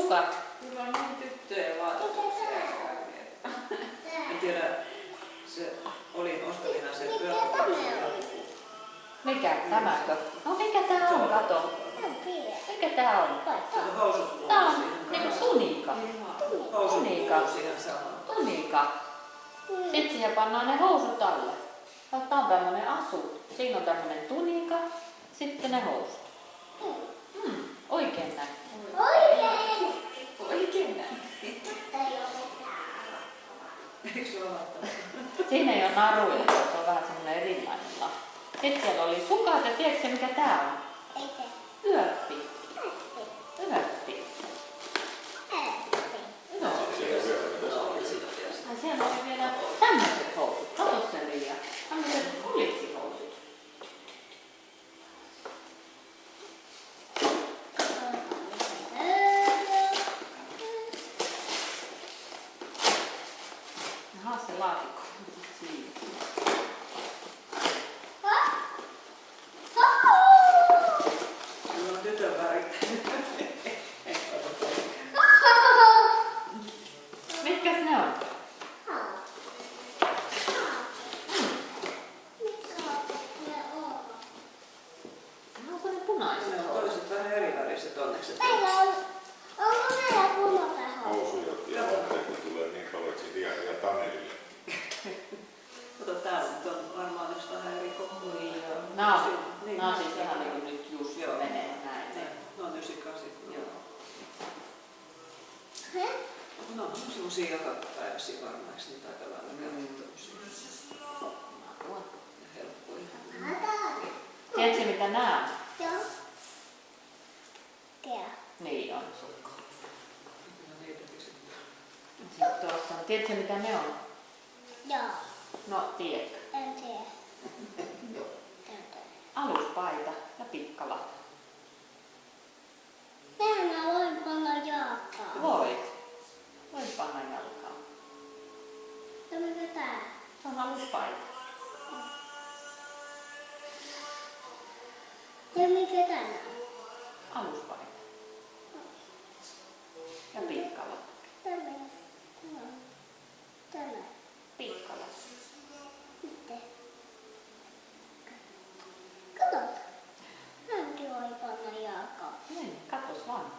sukat. Kyllä on niin tyttöjen vaatetuksia. En tiedä, se oli ostamina se pyöräkopassa. Mikä tämäkö? No mikä tää on, kato? Mikä tää on? Tää on niinku tunika. Tunika. Sitten siihen pannaan ne housut alle. Tää on tämmönen asu. Siinä on tämmönen tunika. Sitten ne housut. Oikein näin. Oikein näin. Eikö se ole mahtavaa? Siinä ei ole naruja, se on vähän semmonen erilainen lahti. Sitten siellä oli sukat ja tiedätkö mikä tää on? Yöppi. Yöppi. No. Ja siellä oli vielä tämmöiset housut. Kato se Riia. Tämmöiset kulitsihousut. Jaha, se laatikko. Siinä. Kyllä on tytön värit. Mitkäs ne on? Ne on ne punaiset. Ne on toiset vähän eri väriset onneksi. Onko meillä punainen Housuja ja vaatteet tulee niin paljon, että siitä jää Tanelille. Mutta täällä nyt on varmaan yksi vähän eri kokoinen. Nää on siis ihan niin kuin nyt just menee näin. Ne on 98. Joo. No on semmosia jokapäiväisiä varmaan, eikö niitä aika lailla käytetty tommosia? Ja helppoja. Tiedätkö mitä nää on? Joo. Tiedä. Niin on sukka. Kyllä niitäkin sitten. Sitten tuossa on. Tiedätkö mitä ne on? Joo. No tiedätkö? En tiedä. Aluspaita ja pikkala. Mehän voi panna jalkaan. Voit. Voit panna jalkaan. Ja mikä tää? Se on aluspaita. Ja mikä tää on? Aluspaita. Ja pikkala. Tämä. Pikkala. Miten? Kato. Hänkin voi panna jalkaan. Niin, katos vaan.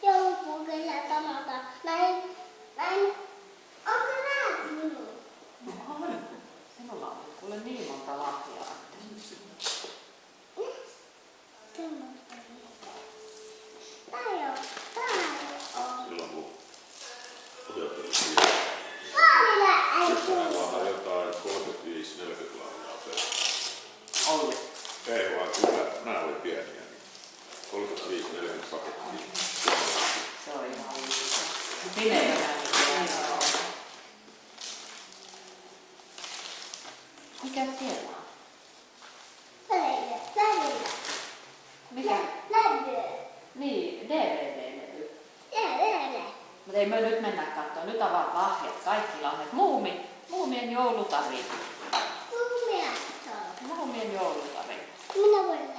Joulupuu kyllä tamata. Näin. Onko nää minun? On. Sinulla on kuule niin monta lahjaa. Silloin kun otettiin Vaanilla ei syksynä vaan jotain 35-40 lahjaa per. Ollut. Ei vaan kyllä, nämä oli pieniä. 35-40 pakettia. Se on ihan liikaa. Minä ei ole nähnyt. Mikä siellä on? Välillä. Mikä? Levy. Niin, DVD-levy. Levy. Mutta ei me nyt mennä katsoa. Nyt avaat lahjat, kaikki lahjat. Muumien joulutari. Muumia. Muumien joulutari. Minä voin